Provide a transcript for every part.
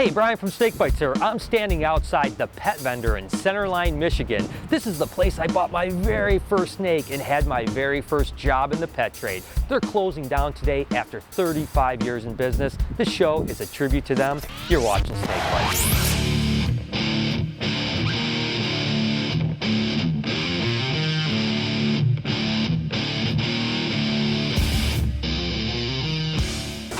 Hey, Brian from SnakeBytes here. I'm standing outside the pet vendor in Centerline, Michigan. This is the place I bought my very first snake and had my very first job in the pet trade. They're closing down today after 35 years in business. This show is a tribute to them. You're watching SnakeBytes.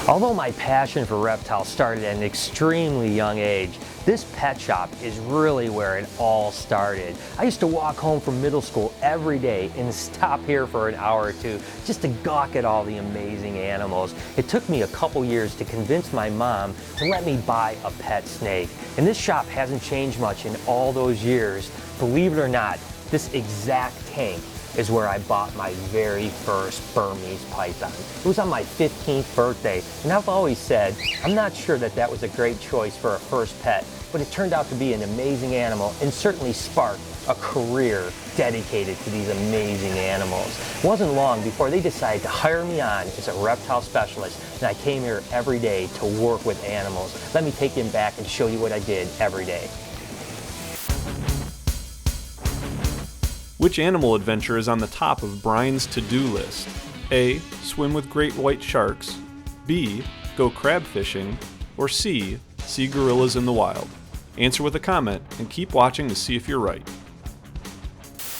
Although my passion for reptiles started at an extremely young age, this pet shop is really where it all started. I used to walk home from middle school every day and stop here for an hour or two just to gawk at all the amazing animals. It took me a couple years to convince my mom to let me buy a pet snake. And this shop hasn't changed much in all those years. Believe it or not, this exact tank is where I bought my very first Burmese python. It was on my 15th birthday, and I've always said, I'm not sure that was a great choice for a first pet, but it turned out to be an amazing animal and certainly sparked a career dedicated to these amazing animals. It wasn't long before they decided to hire me on as a reptile specialist, and I came here every day to work with animals. Let me take you back and show you what I did every day. Which animal adventure is on the top of Brian's to-do list? A. Swim with great white sharks. B. Go crab fishing. Or C. See gorillas in the wild. Answer with a comment and keep watching to see if you're right.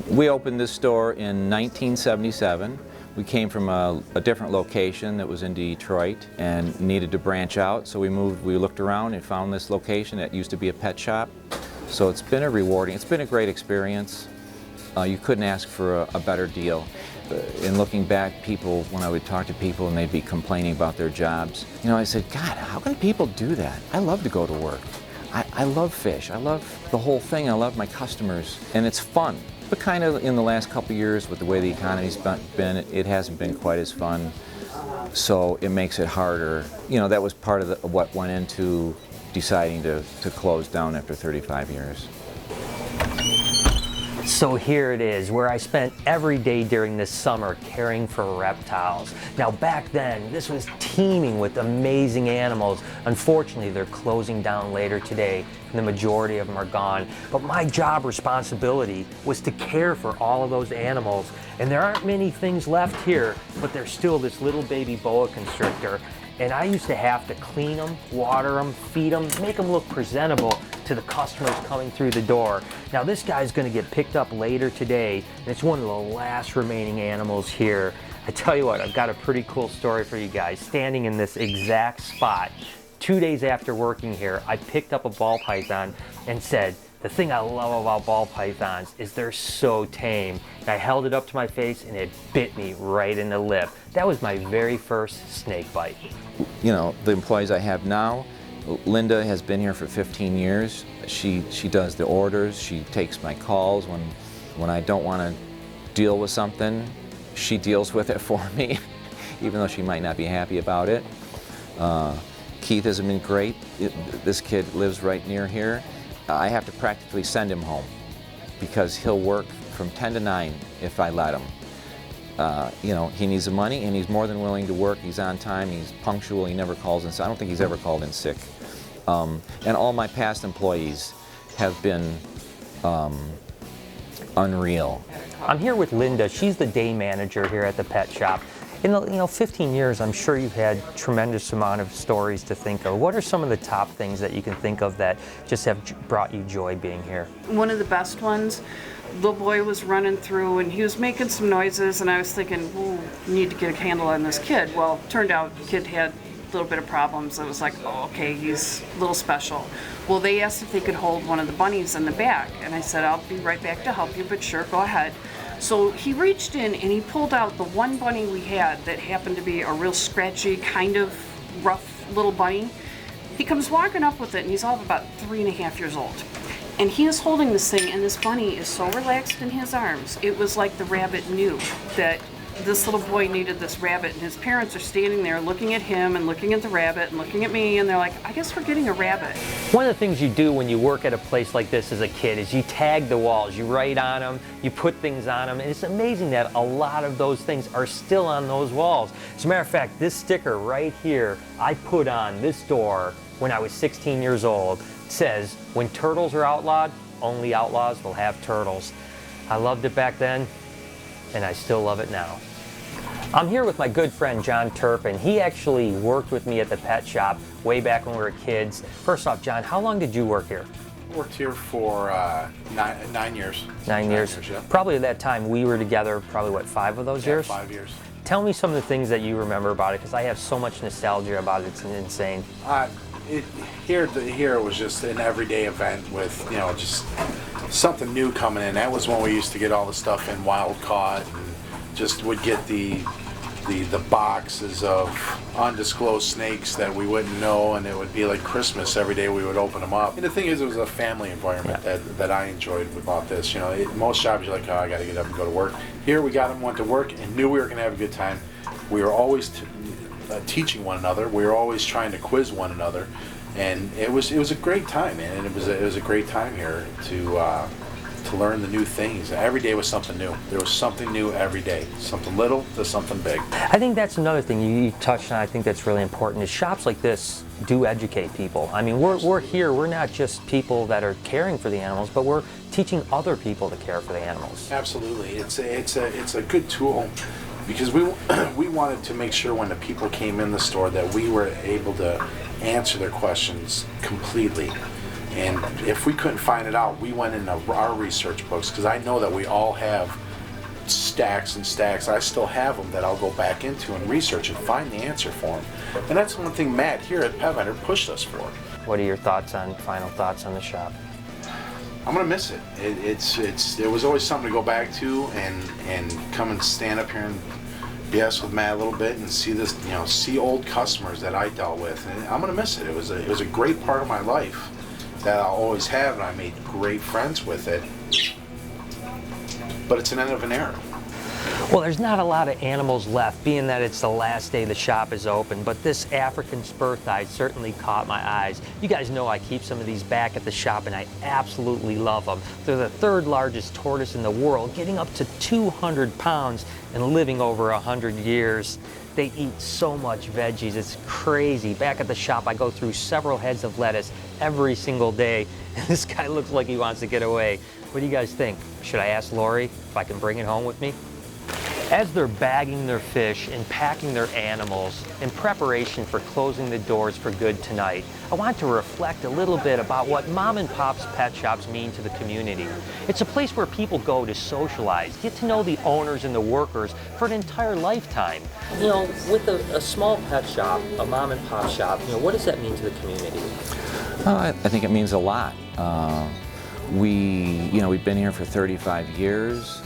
We opened this store in 1977. We came from a different location that was in Detroit and needed to branch out, so we looked around and found this location that used to be a pet shop. So it's been it's been a great experience. You couldn't ask for a better deal. In looking back, when I would talk to people and they'd be complaining about their jobs, I said, God, how can people do that? I love to go to work. I love fish. I love the whole thing. I love my customers. And it's fun. But kind of in the last couple of years, with the way the economy's been, it hasn't been quite as fun. So it makes it harder. That was part of what went into deciding to close down after 35 years. So here it is, where I spent every day during this summer caring for reptiles. Now back then, this was teeming with amazing animals. Unfortunately, they're closing down later today, and the majority of them are gone. But my job responsibility was to care for all of those animals. And there aren't many things left here, but there's still this little baby boa constrictor. And I used to have to clean them, water them, feed them, make them look presentable to the customers coming through the door. Now this guy's going to get picked up later today, and it's one of the last remaining animals here. I tell you what, I've got a pretty cool story for you guys. Standing in this exact spot, 2 days after working here, I picked up a ball python and said, the thing I love about ball pythons is they're so tame. And I held it up to my face and it bit me right in the lip. That was my very first snake bite. The employees I have now, Linda has been here for 15 years. She does the orders, she takes my calls when I don't want to deal with something. She deals with it for me, even though she might not be happy about it. Keith has been great. This kid lives right near here. I have to practically send him home because he'll work from 10 to 9 if I let him. He needs the money and he's more than willing to work. He's on time, he's punctual, he never calls in sick. I don't think he's ever called in sick. And all my past employees have been unreal. I'm here with Linda. She's the day manager here at the pet shop. In 15 years, I'm sure you've had a tremendous amount of stories to think of. What are some of the top things that you can think of that just have brought you joy being here? One of the best ones, little boy was running through and he was making some noises, and I was thinking, "Ooh, need to get a handle on this kid." Well, turned out the kid had a little bit of problems. It was like, oh, okay, he's a little special. Well, they asked if they could hold one of the bunnies in the back, and I said, I'll be right back to help you, but sure, go ahead. So he reached in and he pulled out the one bunny we had that happened to be a real scratchy, kind of rough little bunny. He comes walking up with it, and he's all of about 3.5 years old. And he is holding this thing, and this bunny is so relaxed in his arms. It was like the rabbit knew that this little boy needed this rabbit, and his parents are standing there looking at him and looking at the rabbit and looking at me, and they're like, I guess we're getting a rabbit. One of the things you do when you work at a place like this as a kid is you tag the walls, you write on them, you put things on them, and it's amazing that a lot of those things are still on those walls. As a matter of fact, this sticker right here, I put on this door when I was 16 years old. It says, when turtles are outlawed, only outlaws will have turtles. I loved it back then, and I still love it now. I'm here with my good friend John Turpin. He actually worked with me at the pet shop way back when we were kids. First off, John, how long did you work here? Worked here for 9 years. 9 years. Yeah. Probably at that time we were together, probably what, 5 of those years? 5 years. Tell me some of the things that you remember about it, because I have so much nostalgia about it. It's insane. Here it was just an everyday event with, you know, just something new coming in. That was when we used to get all the stuff in wild caught, and just would get the boxes of undisclosed snakes that we wouldn't know, and it would be like Christmas every day we would open them up. And the thing is, it was a family environment that I enjoyed about this. You know, most jobs you're like, oh, I got to get up and go to work. Here we got them, went to work, and knew we were going to have a good time. We were always teaching one another. We were always trying to quiz one another, and it was a great time, man. And it was a great time here to learn the new things. Every day was something new. There was something new every day, something little to something big. I think that's another thing you touched on. I think that's really important. Is shops like this do educate people. I mean, we're here. We're not just people that are caring for the animals, but we're teaching other people to care for the animals. Absolutely, it's a good tool, because we wanted to make sure when the people came in the store that we were able to answer their questions completely. And if we couldn't find it out, we went into our research books, because I know that we all have stacks and stacks. I still have them that I'll go back into and research and find the answer for them. And that's one thing Matt here at Pet Vendor pushed us for. What are your final thoughts on the shop? I'm gonna miss it. There was always something to go back to, and come and stand up here and BS with Matt a little bit and see this, you know, see old customers that I dealt with. And I'm gonna miss it. It was a great part of my life that I'll always have, and I made great friends with it. But it's an end of an era. Well, there's not a lot of animals left, being that it's the last day the shop is open, but this African spur thigh certainly caught my eyes. You guys know I keep some of these back at the shop, and I absolutely love them. They're the 3rd largest tortoise in the world, getting up to 200 pounds and living over 100 years. They eat so much veggies, it's crazy. Back at the shop, I go through several heads of lettuce every single day, and this guy looks like he wants to get away. What do you guys think? Should I ask Lori if I can bring it home with me? As they're bagging their fish and packing their animals in preparation for closing the doors for good tonight, I want to reflect a little bit about what mom and pop's pet shops mean to the community. It's a place where people go to socialize, get to know the owners and the workers for an entire lifetime. You know, with a small pet shop, a mom and pop shop, you know, what does that mean to the community? I think it means a lot. We've been here for 35 years.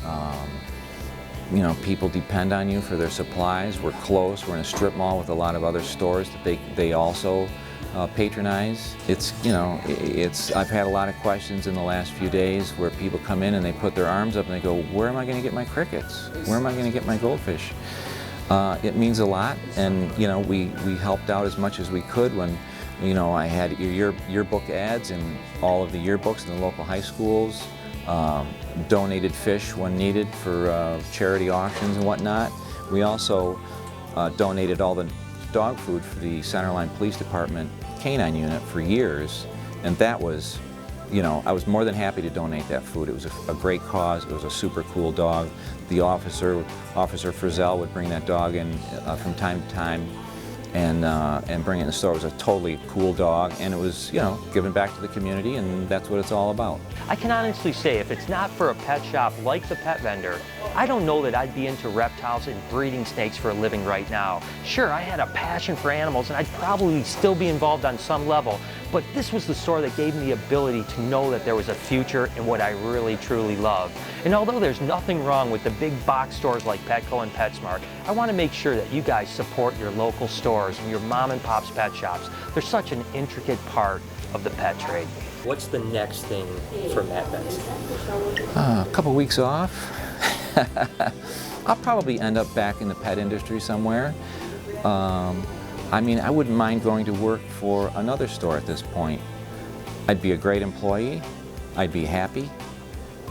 You know, people depend on you for their supplies. We're close. We're in a strip mall with a lot of other stores that they also patronize. I've had a lot of questions in the last few days where people come in and they put their arms up and they go, where am I going to get my crickets? Where am I going to get my goldfish? It means a lot, and you know, we helped out as much as we could when, you know, I had yearbook ads in all of the yearbooks in the local high schools. Donated fish when needed for charity auctions and whatnot. We also donated all the dog food for the Centerline Police Department canine unit for years, and that was, you know, I was more than happy to donate that food. It was a great cause. It was a super cool dog. The Officer Frizzell would bring that dog in from time to time and bring it in the store. It was a totally cool dog, and it was, you know, given back to the community, and that's what it's all about. I can honestly say, if it's not for a pet shop like the Pet Vendor, I don't know that I'd be into reptiles and breeding snakes for a living right now. Sure, I had a passion for animals, and I'd probably still be involved on some level, but this was the store that gave me the ability to know that there was a future in what I really truly love. And although there's nothing wrong with the big box stores like Petco and PetSmart, I want to make sure that you guys support your local stores and your mom and pop's pet shops. They're such an intricate part of the pet trade. What's the next thing for Matt Benson? A couple weeks off. I'll probably end up back in the pet industry somewhere. I mean, I wouldn't mind going to work for another store at this point. I'd be a great employee, I'd be happy,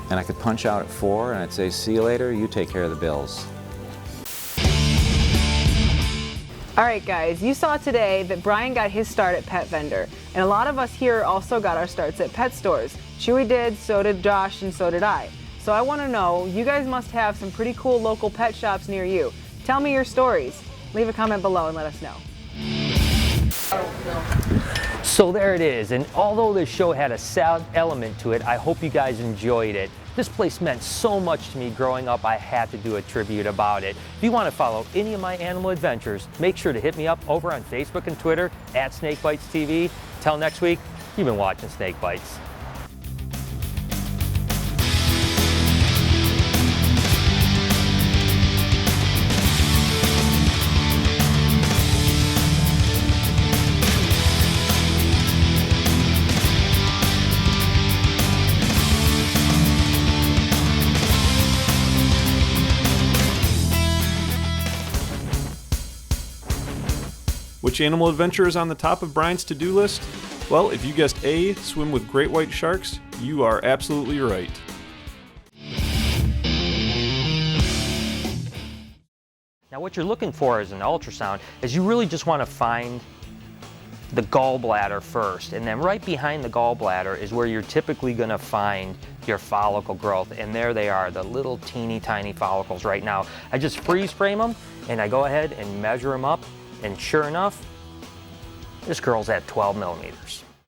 and I could punch out at 4 and I'd say, see you later, you take care of the bills. All right, guys, you saw today that Brian got his start at Pet Vendor, and a lot of us here also got our starts at pet stores. Chewy did, so did Josh, and so did I. So I want to know, you guys must have some pretty cool local pet shops near you. Tell me your stories. Leave a comment below and let us know. So there it is, and although this show had a sad element to it, I hope you guys enjoyed it. This place meant so much to me growing up, I had to do a tribute about it. If you want to follow any of my animal adventures, make sure to hit me up over on Facebook and Twitter at SnakeBytesTV. Till next week, you've been watching Snake Bites. Which animal adventure is on the top of Brian's to-do list? Well, if you guessed A, swim with great white sharks, you are absolutely right. Now what you're looking for as an ultrasound is you really just want to find the gallbladder first, and then right behind the gallbladder is where you're typically going to find your follicle growth, and there they are, the little teeny tiny follicles right now. I just freeze frame them and I go ahead and measure them up, and sure enough, this girl's at 12 millimeters.